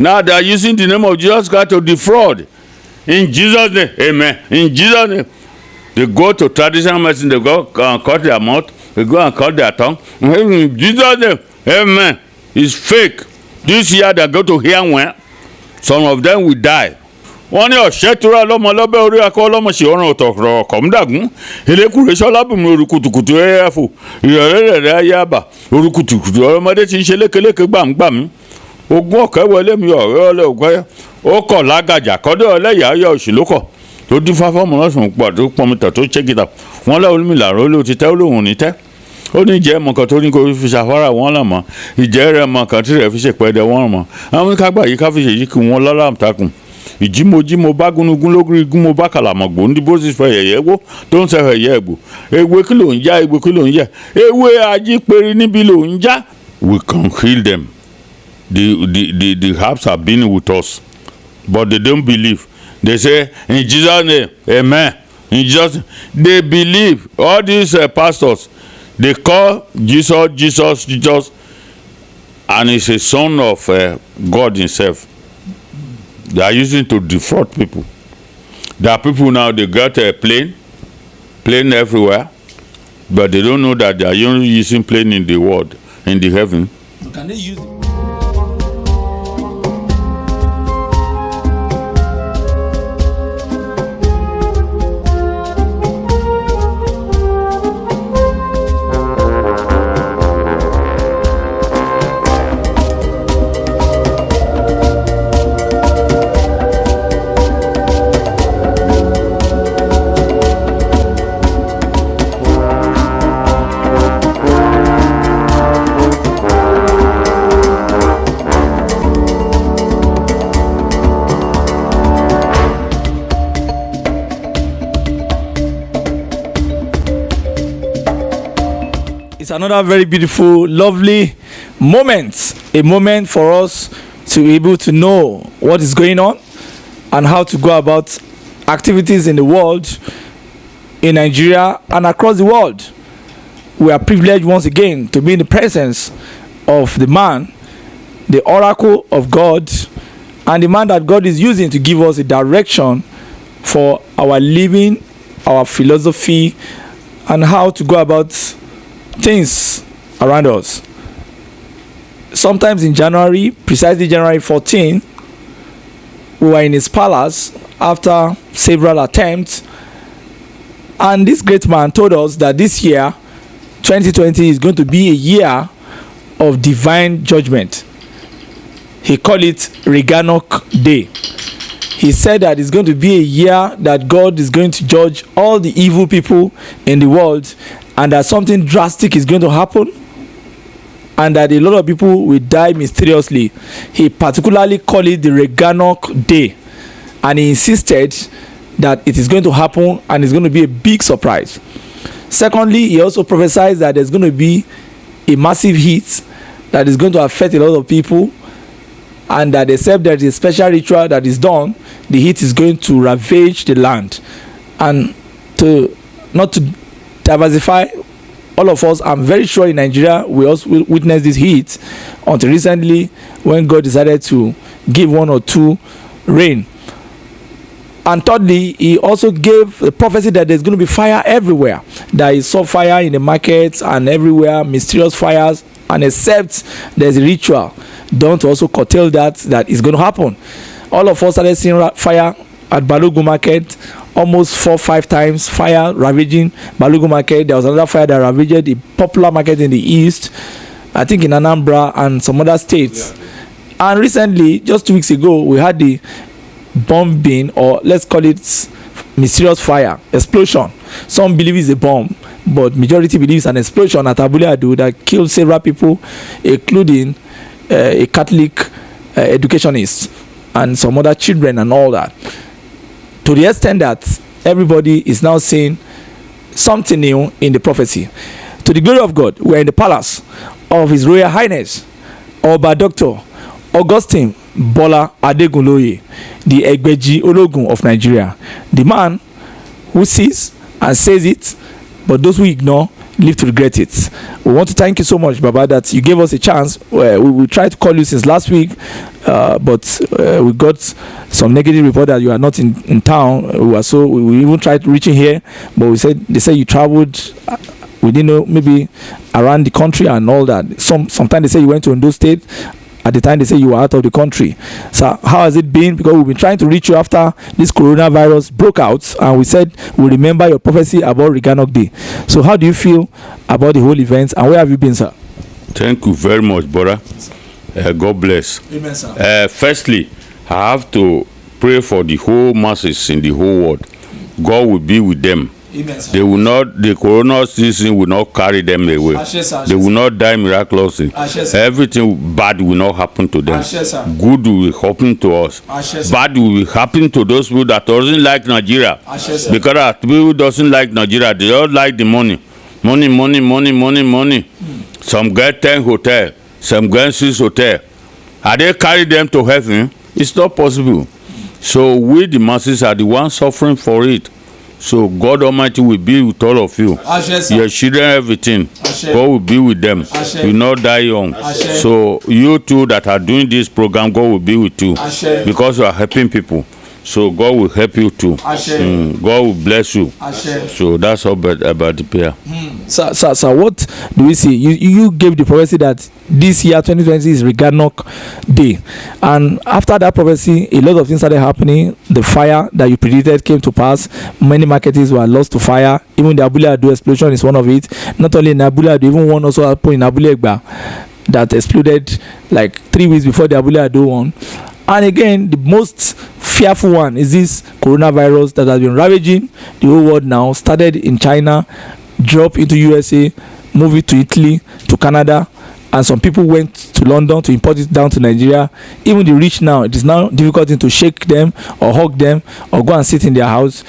Now they are using the name of Jesus Christ to defraud. In Jesus' name, amen. In Jesus' name, they go to traditional medicine, they go and cut their mouth, they go and cut their tongue. In Jesus' name, amen. It's fake. This year they go to hear when some of them will die. Wọ́n ní ọ̀sẹ̀ tó rà lọ́mọ lọ́bẹ̀ orí akọ́ lọ́mọ sí ọ̀ràn ọ̀tọ̀ọ̀rọ̀ kọ̀mdàgún elékùrẹ́ sọ́lábùnmi orúkùtùkùtù ẹ̀yàfò ìrọ̀lẹ́ rẹ̀ ayábà orúkùtùkùtù ọmọdé ti ń ṣe lékeléke gbàǹgbàmí ogún ọ̀kẹ́ wọlé mi ọ̀rẹ́ ọlẹ́ ògbáyà ó kọ̀ lágàjà kọ́dọ̀ ọlẹ́yà ayọ̀ òṣèlókọ̀ tó dín fáfọ́ọ̀mù lọ́sùn pọ̀ tó pọnmitọ̀ tó ṣe gìtà wọ́n lẹ́ olùmìlàrọ̀ ló ti tẹ́ olóhùn ní tẹ́ ó ní ìjẹ́ ẹ̀mọ̀ kan tó ní kó fi ṣàfárà wọn lọ̀ mọ́ ìjẹ́ rẹ̀ mọ̀ kan tí rẹ̀ fi ṣèpẹ́ẹ́dẹ́ wọn mọ́ àwọn kágbà yìí ká fi ṣèyí kí wọ́n lọ́lá àmtakùn ìjímojimo bá gúnugún lórí igun mo bá kàlàmọ̀gbò ní bó sì fẹ́ yẹ̀yẹ́ wó tó ń sẹ́fẹ̀ yẹ ẹ̀gbò ewé kí ló ń já ewé kí ló ń yẹ ewé ajíperi níbi ló ń já. We can heal them. The herbs have been with us but they don't believe. They say in Jesus' name amen. In Jesus' name. They believe. All these pastors, they call Jesus, and he's a son of God himself. They are using to defraud people. There are people now, they got a plane everywhere, but they don't know that they are only using plane in the world, in the heaven. Can they use it? It's another very beautiful, lovely moment, a moment for us to be able to know what is going on and how to go about activities in the world, in Nigeria and across the world. We are privileged once again to be in the presence of the man, the oracle of God, and the man that God is using to give us a direction for our living, our philosophy, and how to go about things around us. Sometimes in January, precisely January 14, we were in his palace after several attempts, and this great man told us that this year 2020 is going to be a year of divine judgment. He called it Reganok Day. He said that it's going to be a year that God is going to judge all the evil people in the world, and that something drastic is going to happen, and that a lot of people will die mysteriously. He particularly called it the Reganok Day, and he insisted that it is going to happen and it's going to be a big surprise. Secondly, he also prophesied that there's going to be a massive heat that is going to affect a lot of people, and that except there is a special ritual that is done, the heat is going to ravage the land. And to not to diversify, all of us, I'm very sure in Nigeria we also witnessed this heat until recently when God decided to give one or two rain. And thirdly, he also gave the prophecy that there's going to be fire everywhere, that he saw fire in the markets and everywhere, mysterious fires, and except there's a ritual done to also curtail that is going to happen. All of us started seeing fire at Balogun market, almost 4 or 5 times fire ravaging Balogun market. There was another fire that ravaged the popular market in the east, I think in Anambra and some other states. Yeah. And recently, just 2 weeks ago, we had the bombing, or let's call it mysterious fire explosion. Some believe it's a bomb, but majority believes an explosion at Abule Ado that killed several people, including a Catholic educationist and some other children and all that, to the extent that everybody is now seeing something new in the prophecy. To the glory of God, we are in the palace of His Royal Highness Oba Dr. Augustine Bola Adegunloye, the Egbeji Oloogun of Nigeria, the man who sees and says it but those who ignore live to regret it. We want to thank you so much, Baba, that you gave us a chance. We tried to call you since last week, but we got some negative report that you are not in town. We even tried reaching here, but they said you traveled. We didn't know, maybe around the country and all that. Sometimes they say you went to Ondo State. At the time they say you were out of the country. So how has it been? Because we've been trying to reach you after this coronavirus broke out, and we said we remember your prophecy about Reganok Day. So how do you feel about the whole event, and where have you been, sir? Thank you very much, brother. God bless. Amen, sir. Firstly, I have to pray for the whole masses in the whole world. God will be with them. Amen, sir. They will not, the corona season will not carry them away. They will not die miraculously. Everything bad will not happen to them. Good will happen to us. Bad will happen to those people that doesn't like Nigeria. Because people doesn't like Nigeria, they all like the money. Money. Some get 10 hotel, some get 6 hotel. Are they carry them to heaven? It's not possible. So we the masses are the ones suffering for it. So God Almighty will be with all of you. Your children, everything. God will be with them. You will not die young. So you two that are doing this program, God will be with you. Because you are helping people. So God will help you too. God will bless you. So that's all about the prayer. So what do we see? You gave the prophecy that this year 2020 is Reganok Day, and after that prophecy a lot of things started happening. The fire that you predicted came to pass. Many markets were lost to fire. Even the Abule Ado explosion is one of it. Not only in Abule Ado, even one also happened in Abule Egba that exploded like 3 weeks before the Abule Ado one. And again, the most fearful one is this coronavirus that has been ravaging the whole world now. Started in China, dropped into USA, moved it to Italy, to Canada, and some people went to London to import it down to Nigeria. Even the rich now, it is now difficult to shake them or hug them or go and sit in their house.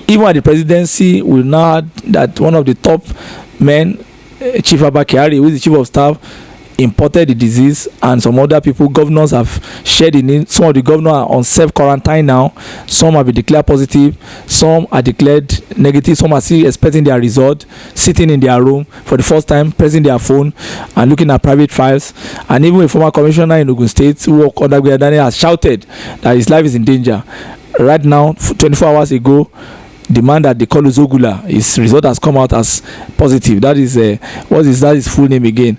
Even at the presidency, we now had that one of the top men, Chief Abba Kyari, who is the chief of staff, imported the disease, and some other people, governors have shared in it. Some of the governors are on self-quarantine now. Some have been declared positive, some are declared negative, some are still expecting their result, sitting in their room for the first time, pressing their phone and looking at private files. And even a former commissioner in Ogun State who worked under Daniel has shouted that his life is in danger. Right now, 24 hours ago, the man that they call Uzogula, his result has come out as positive. That is what is that his full name again?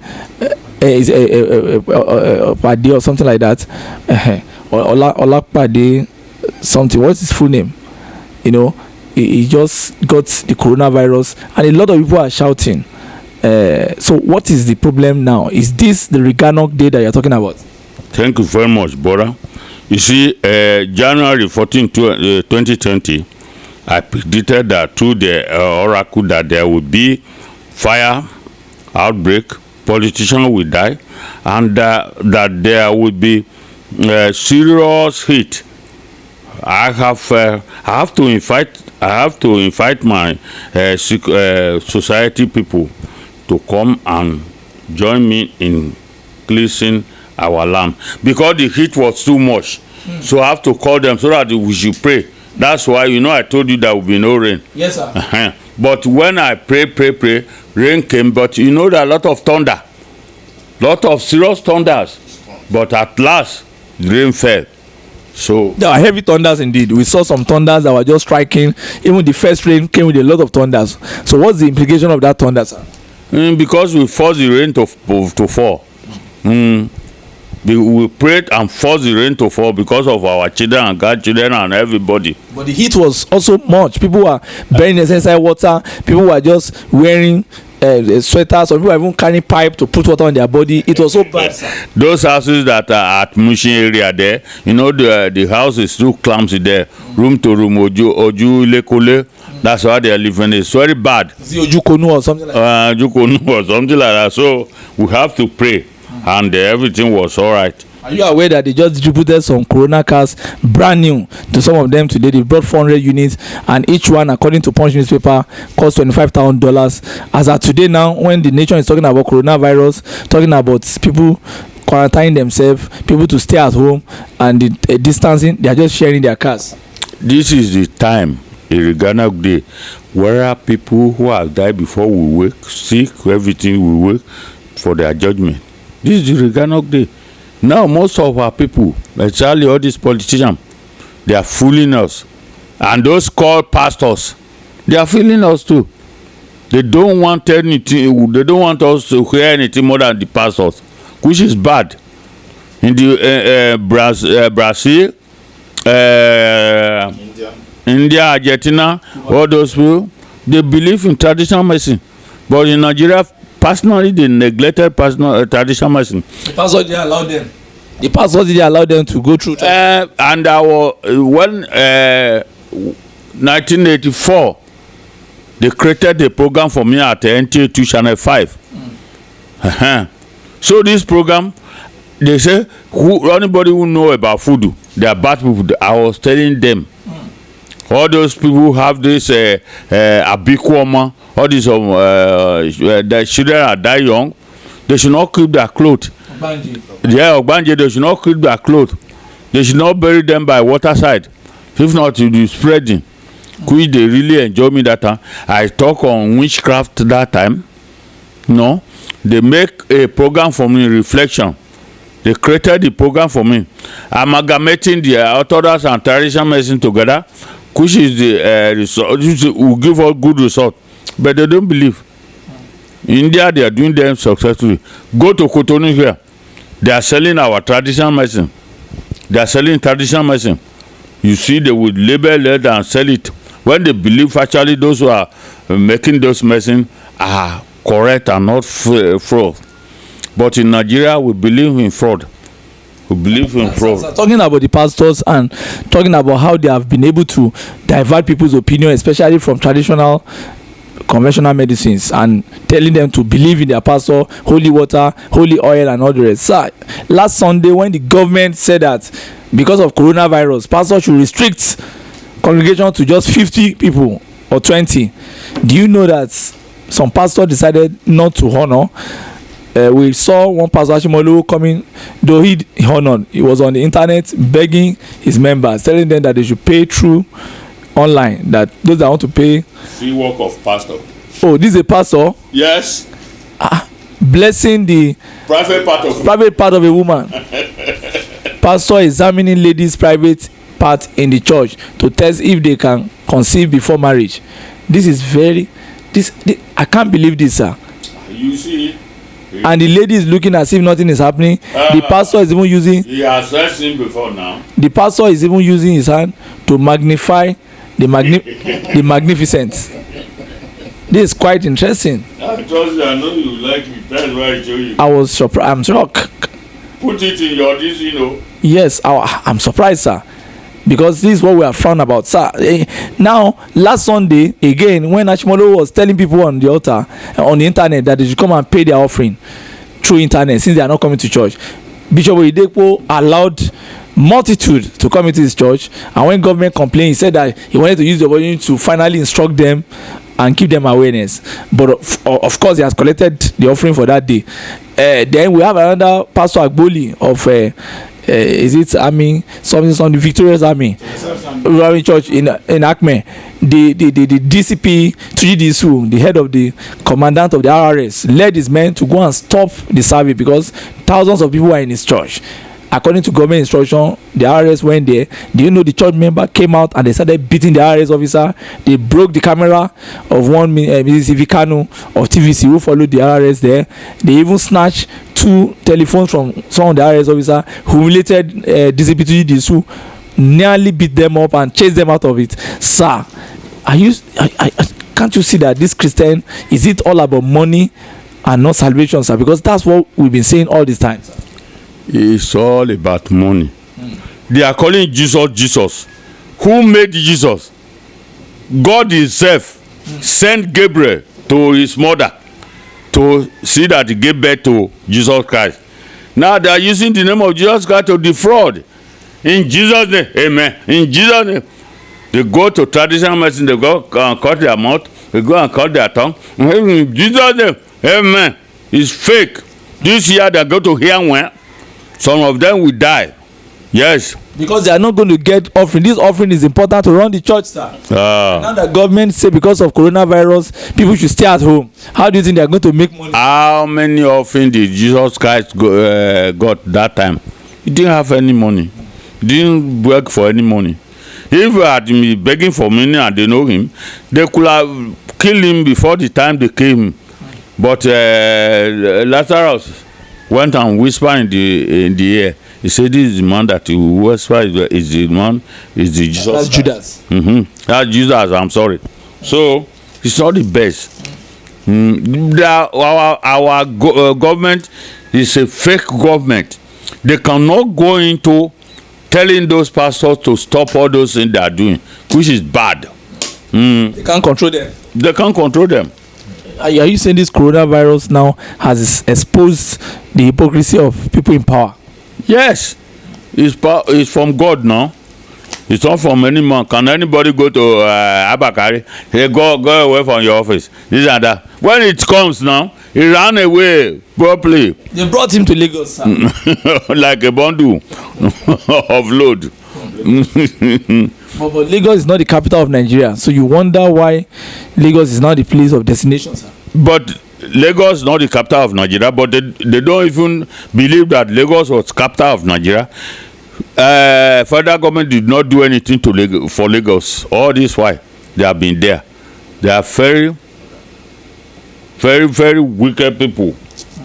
Is Pade or something like that. Olakpade something. What's his full name? You know, he just got the coronavirus, and a lot of people are shouting. So what is the problem now? Is this the Reganok Day that you're talking about? Thank you very much, Bora. You see, January 14, 2020, I predicted that through the oracle that there would be fire outbreak, politicians will die, and that there will be serious heat. I have to invite my society people to come and join me in cleansing our land, because the heat was too much. So I have to call them so that we should pray. That's why, I told you there will be no rain. Yes, sir. But when I pray, rain came. But there are a lot of thunder, lot of serious thunders. But at last, rain fell. So there are heavy thunders indeed. We saw some thunders that were just striking. Even the first rain came with a lot of thunders. So what's the implication of that thunder, sir? Because we forced the rain to fall. We prayed and forced the rain to fall because of our children and godchildren and everybody. But the heat was also much. People were burning inside water. People were just wearing sweaters. Some people were even carrying pipe to put water on their body. It was so bad, sir. Those houses that are at Mushin area there, the house is too clumsy there. Room to room, oju lekole. That's why they are living. It's very bad. Is it Ojukonu or something like that? Ojukonu or something like that. So we have to pray. And everything was all right. Are you aware that they just distributed some Corona cars, brand new, to some of them today? They brought 400 units, and each one, according to Punch newspaper, cost $25,000. As of today now, when the nation is talking about coronavirus, talking about people quarantining themselves, people to stay at home, and distancing, they are just sharing their cars. This is the time, the Reganok Day, Where are people who have died before we wake, sick, everything we wake for their judgment? This is the Reganok day. Now, most of our people, especially all these politicians, they are fooling us. And those called pastors, they are fooling us too. They don't want anything. They don't want us to hear anything more than the pastors, which is bad. In the Brazil, India, Argentina, all those people, they believe in traditional medicine. But in Nigeria, personally, they neglected traditional medicine. The pastors didn't allow them. The pastors didn't allow them to go through. And when 1984, they created a program for me at NTA2 Channel 5. So this program, they say, anybody who know about food, they are bad people. I was telling them, all those people who have this abikuoma, all these the children are die young, they should not keep their clothes. Ogbanje, they should not keep their clothes. They should not bury them by waterside. If not, it will be spreading. Which they really enjoy me that time. I talk on witchcraft that time. No, they make a program for me, reflection. They created the program for me, amalgamating the orthodox and traditional medicine together, which is the result, which will give us good result. But they don't believe. In India, they are doing them successfully. Go to Cotonou here. They are selling our traditional medicine. They are selling traditional medicine. You see, they would label it and sell it. When they believe actually those who are making those medicine are correct and not fraud. But in Nigeria, we believe in fraud. We believe in fraud. So talking about the pastors and talking about how they have been able to divert people's opinion, especially from traditional conventional medicines, and telling them to believe in their pastor, holy water, holy oil, and all the rest. So, last Sunday, when the government said that because of coronavirus, pastors should restrict congregation to just 50 people or 20, do you know that some pastors decided not to honor? We saw one pastor Ashimolu coming, though he honored, he was on the internet begging his members, telling them that they should pay through online, that those that want to pay. Free work of pastor. Oh, this is a pastor? Yes. Blessing the private part of a woman. Pastor examining ladies' private part in the church to test if they can conceive before marriage. This is very, I can't believe this, sir. You see. And the lady is looking as if nothing is happening. The pastor is even using. He has seen before now. The pastor is even using his hand to magnify the magnificence. This is quite interesting. I know you like it. That's why I show you. I was surprised. I'm shocked. Put it in your this, you know. Yes, I'm surprised, sir, because this is what we are frowned about, sir. Now, last Sunday again, when Ashimolo was telling people on the altar, on the internet, that they should come and pay their offering through internet since they are not coming to church, Bishop Oyedepo allowed multitude to come into his church, and when government complained, he said that he wanted to use the opportunity to finally instruct them and give them awareness. But of course, he has collected the offering for that day. Then we have another Pastor Agboli of is it Army something the Victorious Army Church in Acme. The DCP Tujidisu, the head of the commandant of the RRS, led his men to go and stop the service because thousands of people were in his church. According to government instruction, the RRS went there. Do you know the church member came out and they started beating the RRS officer? They broke the camera of one Mrs. Ivikanu of TVC who followed the RRS there. They even snatched 2 telephones from some of the RRS officer, humiliated DCP Disu, nearly beat them up and chased them out of it. Sir, can't you see that this Christian, is it all about money and not salvation, sir? Because that's what we've been saying all this time, sir. It's all about money. They are calling Jesus. Who made Jesus? God himself sent Gabriel to his mother to see that he gave birth to Jesus Christ. Now they are using the name of Jesus Christ to defraud. In Jesus' name, amen. In Jesus' name, they go to traditional medicine, they go and cut their mouth, they go and cut their tongue. In Jesus' name, amen. It's fake. This year they go to hear when some of them will die. Yes, Because they are not going to get offering. This offering is important to run the church, sir. Now the government say because of coronavirus, people should stay at home. How do you think they are going to make money? How many offering did Jesus Christ got that time? He didn't have any money. He didn't work for any money. If he had been begging for money and they know him, they could have killed him before the time they came. But Lazarus went and whispered in the air. He said, "This is the man that you whisper is the man, is the Jesus." That's Judas. That's Judas. I'm sorry. So it's not the best. Our government is a fake government. They cannot go into telling those pastors to stop all those things they are doing, which is bad. They can't control them. They can't control them. Are you saying this coronavirus now has exposed the hypocrisy of people in power? Yes, it's from God now. It's not from any man. Can anybody go to Abakari? Hey, go away from your office. This and that. When it comes now, he ran away properly. They brought him to Lagos, sir. Like a bundle of load. But Lagos is not the capital of Nigeria, so you wonder why Lagos is not the place of destination, sir. But Lagos is not the capital of Nigeria, but they don't even believe that Lagos was capital of Nigeria. Federal government did not do anything for Lagos. All this why they have been there. They are very, very, very wicked people.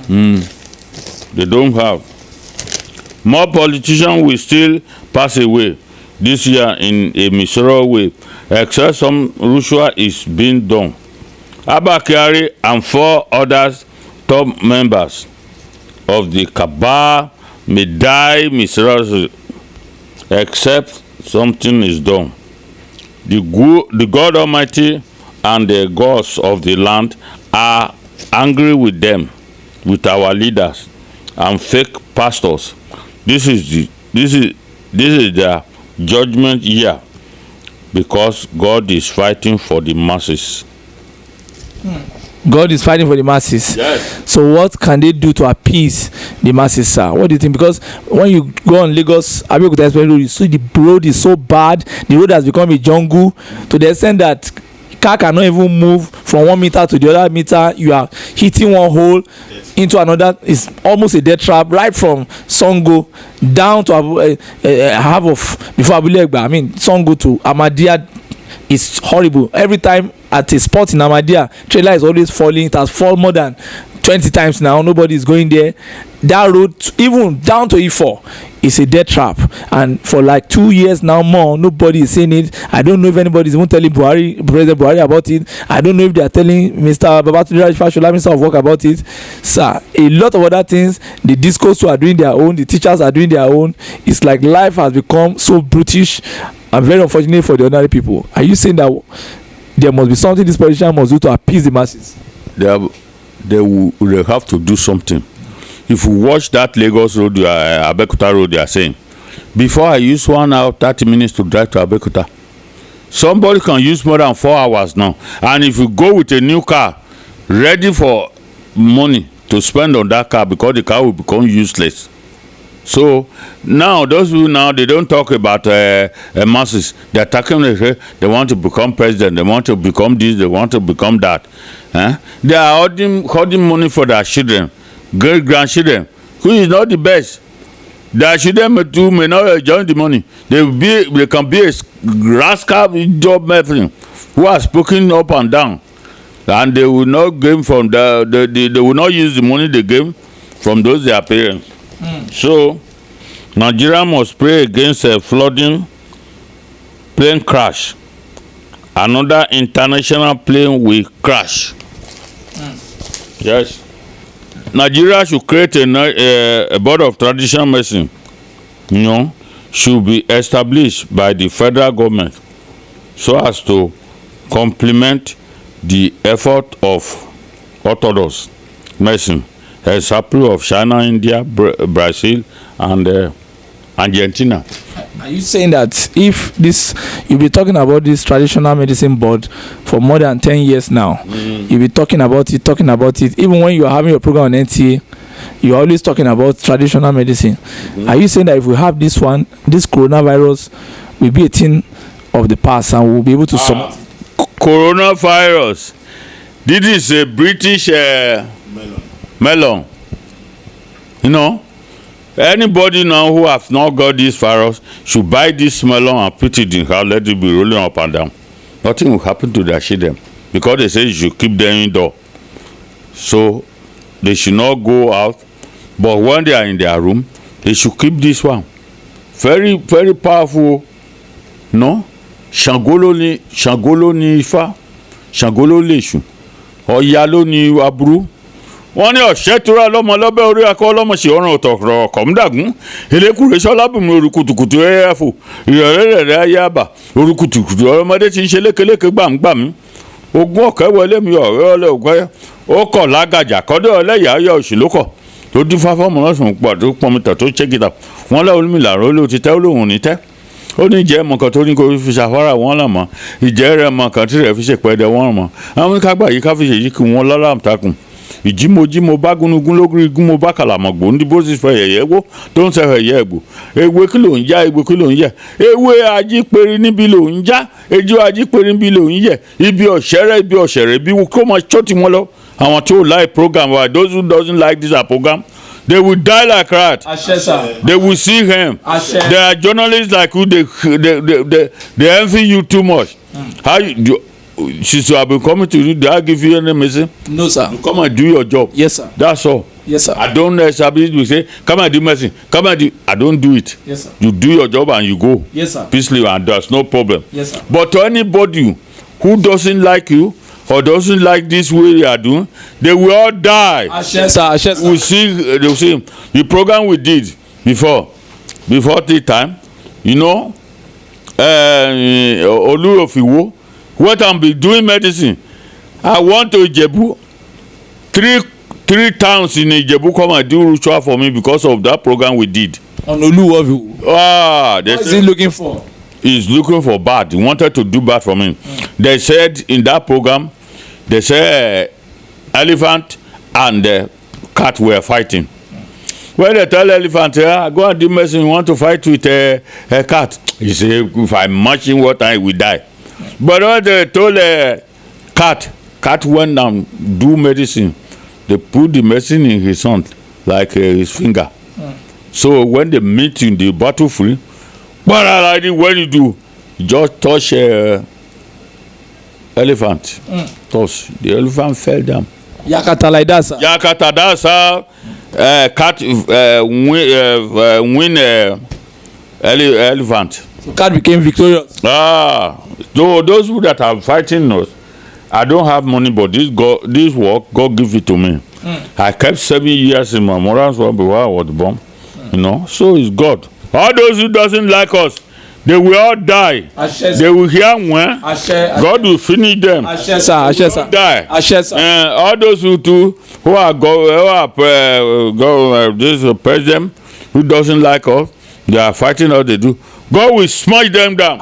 They don't have. More politicians will still pass away this year in a miserable way, except some ritual is being done. Abba Kyari and 4 others top members of the cabal may die miserably, except something is done. The God Almighty and the gods of the land are angry with them, with our leaders and fake pastors. This is their judgment year, because God is fighting for the masses. God is fighting for the masses. Yes. So what can they do to appease the masses, sir? What do you think? Because when you go on Lagos Abeokuta Express Road, you see the road is so bad. The road has become a jungle to the extent that car cannot even move from 1 meter to the other meter. You are hitting one hole into another. It's almost a death trap, right from Songo down to half of before Abule Egba. I mean Songo to Ahmadiyya. It's horrible. Every time at a spot in Ahmadiyya, trailer is always falling. It has fallen more than 20 times now. Nobody is going there. That road, even down to E4, is a death trap. And for like 2 years now more, nobody is saying it. I don't know if anybody is even telling President Buhari about it. I don't know if they are telling Mr. Babatunde Fashola, Minister of Work, about it. Sir, a lot of other things. The discos are doing their own. The teachers are doing their own. It's like life has become so brutish and very unfortunate for the ordinary people. Are you saying that there must be something this politician must do to appease the masses? They will have to do something. If you watch that Lagos road, Abeokuta road, they are saying, before I use 1 hour 30 minutes to drive to Abeokuta, somebody can use more than 4 hours now. And if you go with a new car ready for money to spend on that car, because the car will become useless. So now those who now they don't talk about masses. They're talking. They want to become president. They want to become this. They want to become that. They are holding money for their children, great grandchildren, who is not the best. Their children too may not enjoy the money. They can be a rascal job everything who are spoken up and down, and they will not gain from they will not use the money they gave from those their parents. So Nigeria must pray against a flooding, plane crash. Another international plane will crash. Yes. Nigeria should create a board of traditional medicine. Should be established by the federal government so as to complement the effort of orthodox medicine. Example of China, India, Brazil, and Argentina. Are you saying that if this, you'll be talking about this traditional medicine board for more than 10 years now, you'll be talking about it, even when you are having your program on NTA, you're always talking about traditional medicine. Are you saying that if we have this coronavirus will be a thing of the past and we'll be able to coronavirus, this is a British melon. You know, anybody now who has not got this virus should buy this melon and put it in house, let it be rolling up and down. Nothing will happen to their children because they say you should keep them indoor. So they should not go out, but when they are in their room, they should keep this one. Very, very powerful. No? Ṣàngó ni Ifá, Ṣàngó ló lèṣù, Ọya ló ní aburú. Wọ́n ní ọ̀sẹ̀ tura lọ́mọ lọ́bẹ̀ orí akọ́ lọ́mọ ṣe ọ̀ràn ọ̀tọ̀ọ̀rọ̀ kọ̀mdàgún elékùrẹ́ sọ́lábùnmi orúkùtùkùtù ẹ̀yàfò ìrọ̀lẹ́ rẹ̀ ayábà orúkùtùkùtù ọmọdé ti ń ṣe lékeléke gbàǹgbàmí ogún ọ̀kẹ́ wọlé mi ọ̀rẹ́ ọlẹ́ ògbẹ́ ó kọ̀ lágàjà kọ́dọ̀ ọlẹ́yà ayọ̀ òṣèlókọ̀ tó dín fáfọ́ mọ́lọ́sùn pọ̀ tó pọnmità tó ṣe gìtà wọ́n lẹ́ olùmìlàrọ̀ ó ló ti tẹ́ ó lóhùn ní tẹ́ ó ní ìjẹ́ ẹ̀mọ̀ kan tó ní kó fi ṣàfárà wọ́n là mọ́ ìjẹ́ rẹ̀ mọ̀ kan tí rẹ̀ fi ṣèpẹ́ẹ́dẹ́ wọ́n mọ́ àwọn kágbà yìí ká fi ṣèyí kí wọ́n lọ́lá àmtakùn ìjímojimo bá gúnugún lógún igún mo bá kàlàmọ̀gbò ní bó sì fẹ́ yẹ̀yẹ́ wó tó ń sẹ́fẹ̀ yẹ̀ ẹ̀gbò ewé kí ló ń já ewé kí ló ń yẹ̀ ewé ajíperi níbi ló ń já ejò ajíperi níbi ló ń yẹ̀ ibi ọ̀ṣẹ̀rẹ̀ bí kó máa ṣọ́ọ̀tì wọn lọ àwọn tí ó like program wa those who doesn't like this program they will die like rat. They will see him. There are journalists like you they envy you too much. How you do? Since you have been coming to you, did I give you any message? No, sir. You come and do your job. Yes, sir. That's all. Yes, sir. I don't establish you say, come and do medicine. Come and do. I don't do it. Yes, sir. You do your job and you go. Yes, sir. Peacefully and there's no problem. Yes, sir. But to anybody who doesn't like you or doesn't like this way they are doing, they will all die. Yes, sir. Yes, sir. They will see the program we did before the time, you know, Olurofiwo. What I'm be doing medicine. I want to Ijebu. Three towns in Ijebu come and do ritual for me because of that program we did. On Oluwofiwo. What is he looking for? He's looking for bad. He wanted to do bad for me. They said in that program, they said elephant and cat were fighting. When they tell elephant, go and do medicine, you want to fight with a cat. He said, if I match him, what I will die. But when they told cat went down, do medicine. They put the medicine in his hand, like his finger. So when they meet in the battlefield, when you do, just touch elephant. Touch. The elephant fell down. Yakata like that, sir. Yakata, that's how cat win elephant. So cat became victorious. Those who that are fighting us, I don't have money, but this work, God give it to me. I kept 7 years in my mother's work before I was born. You know, so it's God. All those who doesn't like us, they will all die. They will hear when God will finish them. Die. All those who are this president who doesn't like us, they are fighting all they do. God will smash them down.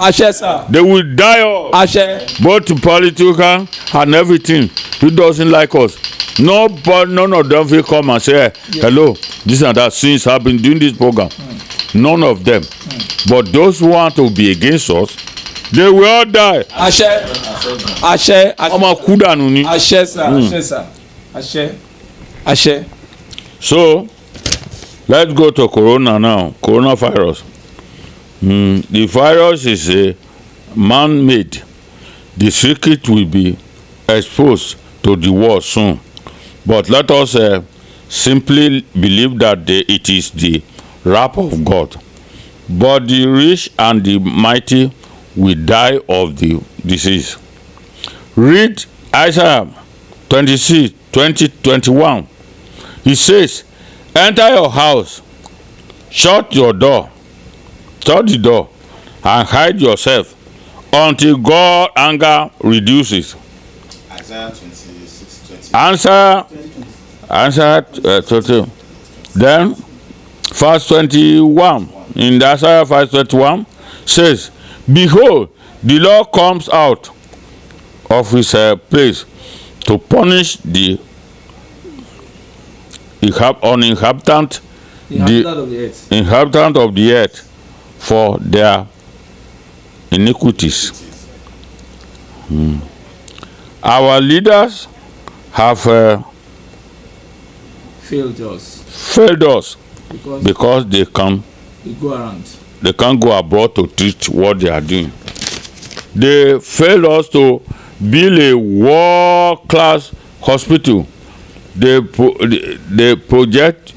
They will die all. Both political and everything. Who doesn't like us? None of them will come and say, hello, this and that, since I've been doing this program. None of them. But those who want to be against us, they will all die. So, let's go to Corona now. Coronavirus. The virus is a man-made. The secret will be exposed to the world soon. But let us simply believe that it is the wrath of God. But the rich and the mighty will die of the disease. Read Isaiah 26, 20-21. It says, enter your house, shut the door, and hide yourself until God's anger reduces. Isaiah 26, 20. Answer 20. Then, verse 21. In Isaiah 5:21 says, behold, the Lord comes out of his place to punish the inhabitant of the earth for their iniquities. Our leaders have failed us because they can't go abroad to teach what they are doing. They failed us to build a world-class hospital. They projected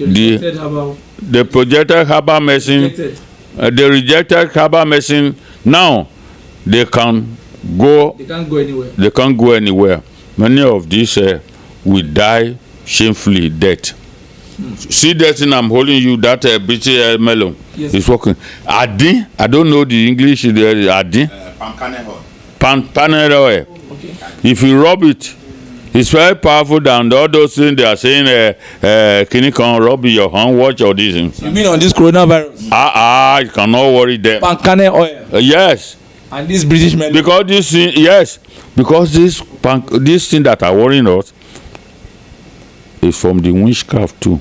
herbal medicine. They rejected herbal medicine. Now they can't go anywhere. Many of these will die shamefully death. See that thing I'm holding you, that British melon. Yes. It's working. Adin, I don't know the English. Adin. Pankanel oil. Okay. If you rub it, it's very powerful than all those things they are saying. Can you come rub your hand, watch all these things. You mean on this coronavirus? You cannot worry them. Pankanel oil. Yes. And this British melon. Because this thing, yes, because this thing that are worrying us is from the witchcraft too.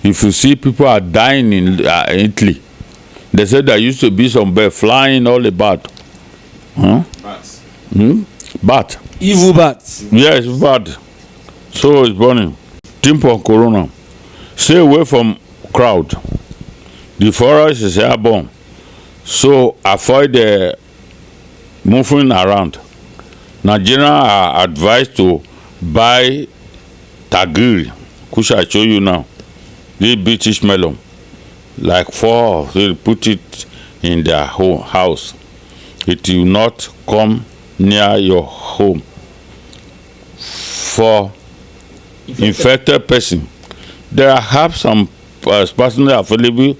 If you see people are dying in Italy, they said there used to be some bird flying all about. Bats. Bat. Evil bats. Yes, bad. So it's burning. Think on corona. Stay away from crowd. The forest is airborne. So avoid moving around. Nigerians are advised to buy tagiri, which I show you now. This British melon, like 4, they put it in their home house. It will not come near your home. For infected person, there are herbs some personally available.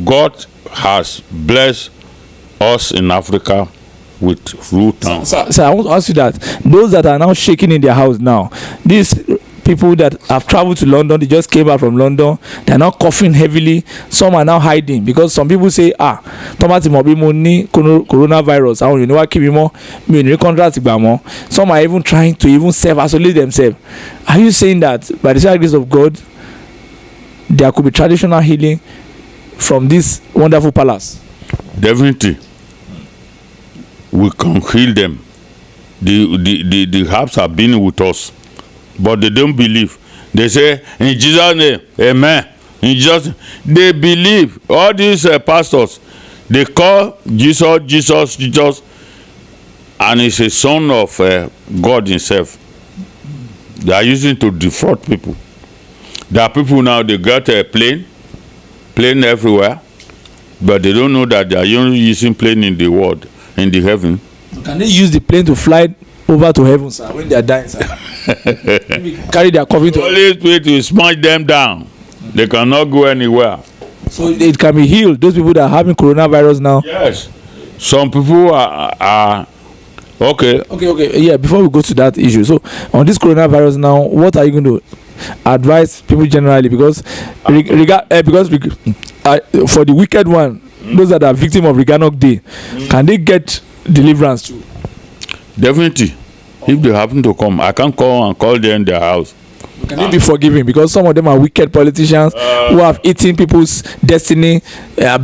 God has blessed us in Africa with root town. So I want to ask you that those that are now shaking in their house now, these people that have traveled to London, they just came back from London, they are now coughing heavily. Some are now hiding because some people say, tomati mo bi mo ni coronavirus, I you know what keep more me in contract. Some are even trying to even self-isolate themselves. Are you saying that by the grace of God, there could be traditional healing from this wonderful palace? Definitely, we can heal them. The herbs have been with us, but they don't believe. They say in Jesus' name, amen. In Jesus, they believe. All these pastors, they call Jesus, and he's a son of God himself. They are using to defraud people. There are people now, they got a plane everywhere, but they don't know that they are only using plane in the world, in the heaven. Can they use the plane to fly over to heaven, sir, when they are dying, sir? Maybe carry their coffin to Holy Spirit will smash them down. They cannot go anywhere. So it can be healed. Those people that are having coronavirus now. Yes. Some people are okay. Okay. Yeah, before we go to that issue. So on this coronavirus now, what are you going to advise people generally? Because for the wicked one, those that are victim of Reganok Day, can they get deliverance too? Definitely. If they happen to come, I can call them in their house. Can they be forgiven? Because some of them are wicked politicians who have eaten people's destiny,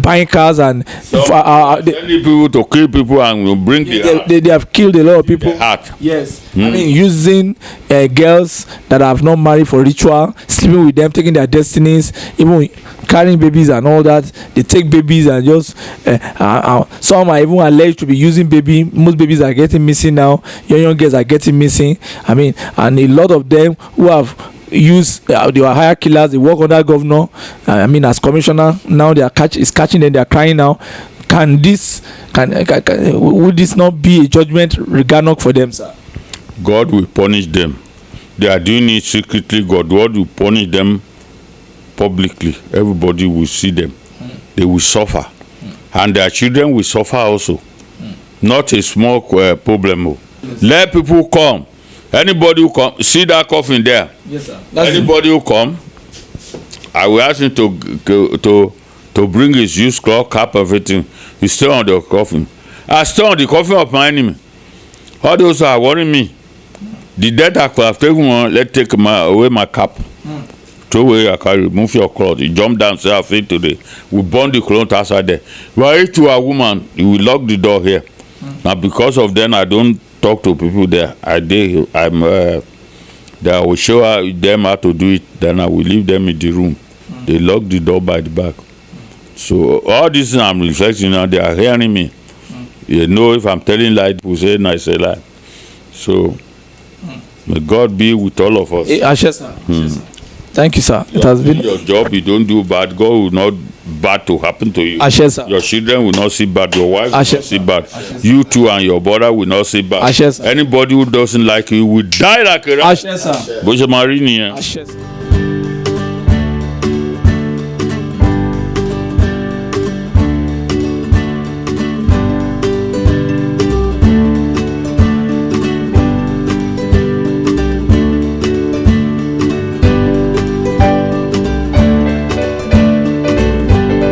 buying cars and sending people to kill people and bring they have killed a lot of people. Yes. I mean, using girls that have not married for ritual, sleeping with them, taking their destinies, even carrying babies and all that. They take babies and just some are even alleged to be using baby. Most babies are getting missing now. Young girls are getting missing. I mean, and a lot of them who have used they were hire killers. They work under governor. I mean, as commissioner now, they are catching them. They are crying now. Would this not be a judgment Reganok for them, sir? God will punish them. They are doing it secretly. God will punish them publicly. Everybody will see them. They will suffer, and their children will suffer also. Not a small problem. Yes. Let people come. Anybody who come, see that coffin there. Yes, sir. Anybody who come, I will ask him to bring his used cloth, cap, everything. He stay on the coffin. I stay on the coffin of my enemy. All those are worrying me. The death I could have taken one, let's take away my cap. throw away your car, remove your clothes. You jump down, say, I feel today. We burn the clothes outside there. But if to a woman, you will lock the door here. Now, because of them, I don't talk to people there. I will show them how to do it. Then I will leave them in the room. They lock the door by the back. So all this I'm reflecting on, they are hearing me. You know, if I'm telling lie, people say, I say lie. So may God be with all of us. Ashes, sir. Thank you, sir. It has been your job. You don't do bad. God will not bad to happen to you. Ashes, sir. Your children will not see bad. Your wife will not Ashes, see bad. You too and your brother will not see bad. Ashes, sir. Anybody who doesn't like you will die like a rat. Ashes, sir. Bó ṣe máa rí nìyẹn. Ashes.